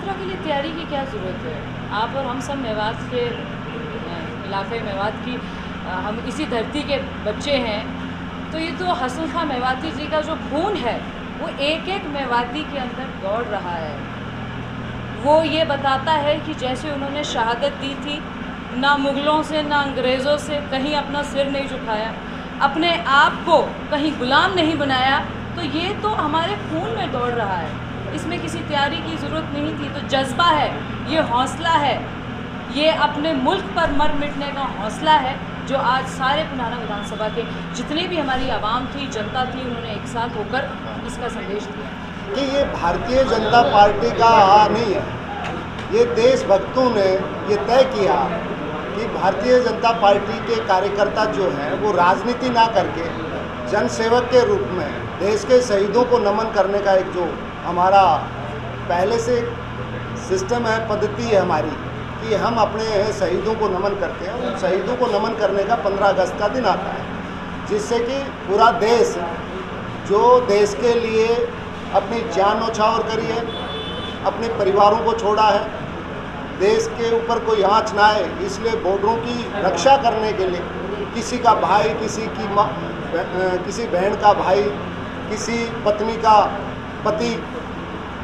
यात्रा के लिए तैयारी की क्या ज़रूरत है? आप और हम सब मेवात के इलाके मेवात की हम इसी धरती के बच्चे हैं, तो ये तो हसन खां मेवाती जी का जो खून है वो एक एक मेवाती के अंदर दौड़ रहा है। वो ये बताता है कि जैसे उन्होंने शहादत दी थी, ना मुग़लों से ना अंग्रेज़ों से कहीं अपना सिर नहीं झुकाया, अपने आप को कहीं गुलाम नहीं बनाया, तो ये तो हमारे खून में दौड़ रहा है। इसमें किसी तैयारी की ज़रूरत नहीं थी। तो जज्बा है, ये हौसला है, ये अपने मुल्क पर मर मिटने का हौसला है जो आज सारे पुनाना विधानसभा के जितने भी हमारी आवाम थी, जनता थी, उन्होंने एक साथ होकर इसका संदेश दिया कि ये भारतीय जनता पार्टी का नहीं है। ये देशभक्तों ने ये तय किया कि भारतीय जनता पार्टी के कार्यकर्ता जो हैं वो राजनीति ना करके जनसेवक के रूप में देश के शहीदों को नमन करने का एक जो हमारा पहले से सिस्टम है, पद्धति है हमारी कि हम अपने शहीदों को नमन करते हैं। उन शहीदों को नमन करने का 15 अगस्त का दिन आता है, जिससे कि पूरा देश जो देश के लिए अपनी जान न्यौछावर करी है, अपने परिवारों को छोड़ा है, देश के ऊपर कोई आँच ना आए इसलिए बॉर्डरों की रक्षा करने के लिए किसी का भाई, किसी की माँ, किसी बहन का भाई, किसी पत्नी का पति,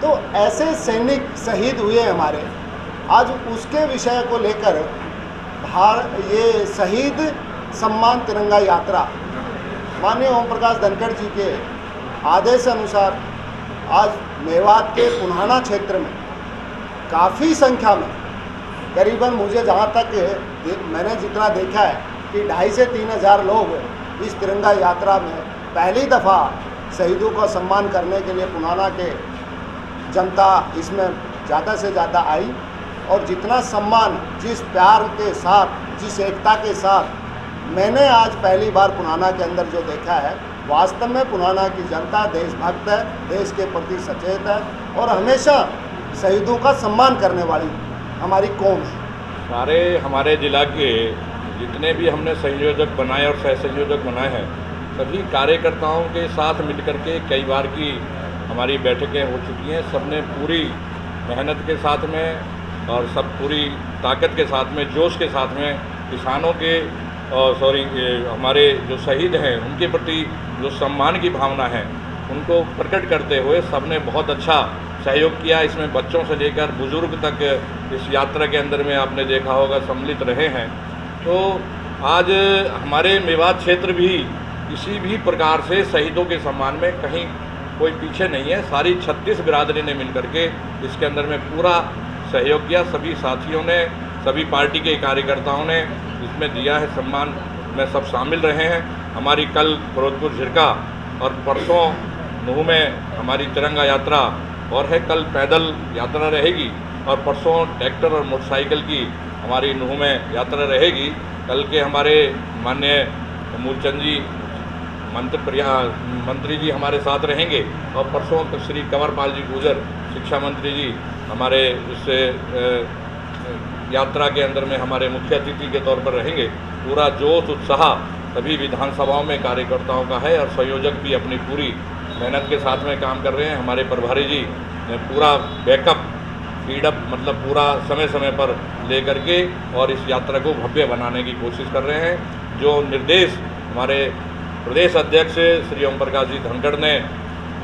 तो ऐसे सैनिक शहीद हुए हमारे। आज उसके विषय को लेकर ये शहीद सम्मान तिरंगा यात्रा माननीय ओम प्रकाश धनखड़ जी के आदेश अनुसार आज मेवात के पुनाना क्षेत्र में काफ़ी संख्या में, करीबन मुझे जहाँ तक मैंने जितना देखा है कि 2,500 से 3,000 लोग इस तिरंगा यात्रा में पहली दफ़ा शहीदों का सम्मान करने के लिए पुनाना के जनता इसमें ज़्यादा से ज़्यादा आई। और जितना सम्मान, जिस प्यार के साथ, जिस एकता के साथ मैंने आज पहली बार पुनाना के अंदर जो देखा है, वास्तव में पुनाना की जनता देशभक्त है, देश के प्रति सचेत है और हमेशा शहीदों का सम्मान करने वाली हमारी कौम है। सारे हमारे ज़िला के जितने भी हमने संयोजक बनाए और सह संयोजक बनाए हैं, सभी कार्यकर्ताओं के साथ मिलकर के कई बार की हमारी बैठकें हो चुकी हैं। सबने पूरी मेहनत के साथ में और सब पूरी ताकत के साथ में, जोश के साथ में किसानों के हमारे जो शहीद हैं उनके प्रति जो सम्मान की भावना है उनको प्रकट करते हुए सबने बहुत अच्छा सहयोग किया। इसमें बच्चों से लेकर बुज़ुर्ग तक इस यात्रा के अंदर में आपने देखा होगा सम्मिलित रहे हैं। तो आज हमारे मेवात क्षेत्र भी किसी भी प्रकार से शहीदों के सम्मान में कहीं कोई पीछे नहीं है। सारी 36 बिरादरी ने मिलकर के इसके अंदर में पूरा सहयोग किया। सभी साथियों ने, सभी पार्टी के कार्यकर्ताओं ने इसमें दिया है सम्मान में, सब शामिल रहे हैं। हमारी कल फिरोजपुर झिरका और परसों नूह में हमारी तिरंगा यात्रा और है, कल पैदल यात्रा रहेगी और परसों ट्रैक्टर और मोटरसाइकिल की हमारी नूह में यात्रा रहेगी। कल के हमारे माननीय मूलचंद जी मंत्री जी हमारे साथ रहेंगे और परसों श्री कंवरपाल जी गुर्जर शिक्षा मंत्री जी हमारे इस यात्रा के अंदर में हमारे मुख्य अतिथि के तौर पर रहेंगे। पूरा जोश उत्साह सभी विधानसभाओं में कार्यकर्ताओं का है और संयोजक भी अपनी पूरी मेहनत के साथ में काम कर रहे हैं। हमारे प्रभारी जी ने पूरा बैकअप स्पीडअप मतलब पूरा समय समय पर लेकर के और इस यात्रा को भव्य बनाने की कोशिश कर रहे हैं। जो निर्देश हमारे प्रदेश अध्यक्ष श्री ओम प्रकाश जी धनखड़ ने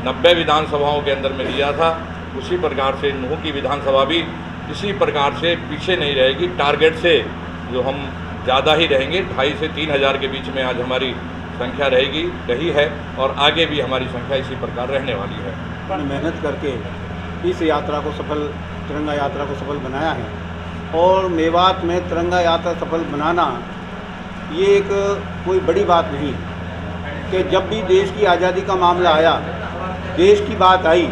90 विधानसभाओं के अंदर में दिया था, उसी प्रकार से नूह की विधानसभा भी इसी प्रकार से पीछे नहीं रहेगी। टारगेट से जो हम ज़्यादा ही रहेंगे, 2,500 से 3,000 के बीच में आज हमारी संख्या रही है और आगे भी हमारी संख्या इसी प्रकार रहने वाली है। मेहनत करके इस यात्रा को सफल, तिरंगा यात्रा को सफल बनाया है और मेवात में तिरंगा यात्रा सफल बनाना ये एक कोई बड़ी बात नहीं कि जब भी देश की आज़ादी का मामला आया, देश की बात आई,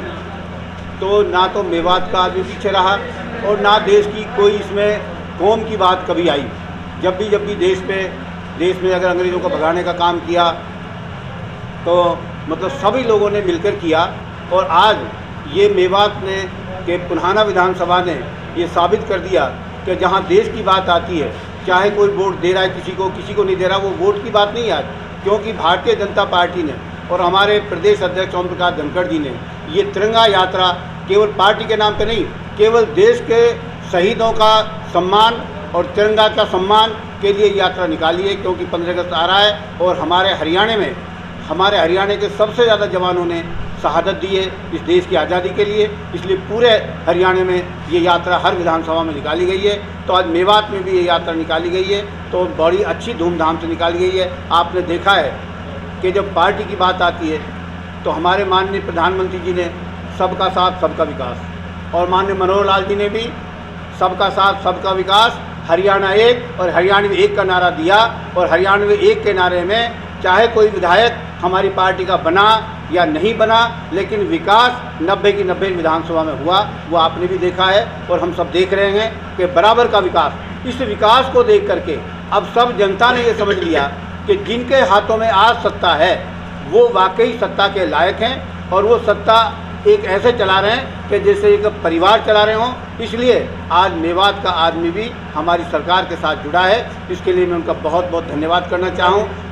तो ना तो मेवात का आदमी पीछे रहा और ना देश की कोई इसमें कौम की बात कभी आई। जब भी देश में अगर अंग्रेज़ों को भगाने का काम किया तो मतलब सभी लोगों ने मिलकर किया। और आज ये मेवात ने के पुनाना विधानसभा ने ये साबित कर दिया कि जहाँ देश की बात आती है, चाहे कोई वोट दे रहा है किसी को नहीं दे रहा, वो वोट की बात नहीं आज, क्योंकि भारतीय जनता पार्टी ने और हमारे प्रदेश अध्यक्ष ओम प्रकाश धनखड़ जी ने ये तिरंगा यात्रा केवल पार्टी के नाम पे नहीं, केवल देश के शहीदों का सम्मान और तिरंगा का सम्मान के लिए यात्रा निकाली है, क्योंकि 15 अगस्त आ रहा है और हमारे हरियाणा के सबसे ज़्यादा जवानों ने शहादत दी है इस देश की आज़ादी के लिए। इसलिए पूरे हरियाणा में ये यात्रा हर विधानसभा में निकाली गई है। तो आज मेवात में भी ये यात्रा निकाली गई है, तो बड़ी अच्छी धूमधाम से निकाली गई है। आपने देखा है कि जब पार्टी की बात आती है तो हमारे माननीय प्रधानमंत्री जी ने सबका साथ सबका विकास, और माननीय मनोहर लाल जी ने भी सबका साथ सबका विकास, हरियाणा एक और हरियाणा में एक का नारा दिया। और हरियाणा में एक के नारे में चाहे कोई विधायक हमारी पार्टी का बना या नहीं बना, लेकिन विकास 90 की 90 विधानसभा में हुआ, वो आपने भी देखा है और हम सब देख रहे हैं कि बराबर का विकास। इस विकास को देख करके अब सब जनता ने ये समझ लिया कि जिनके हाथों में आज सत्ता है वो वाकई सत्ता के लायक हैं, और वो सत्ता एक ऐसे चला रहे हैं कि जैसे एक परिवार चला रहे हों। इसलिए आज मेवात का आदमी भी हमारी सरकार के साथ जुड़ा है। इसके लिए मैं उनका बहुत बहुत धन्यवाद करना चाहूँ।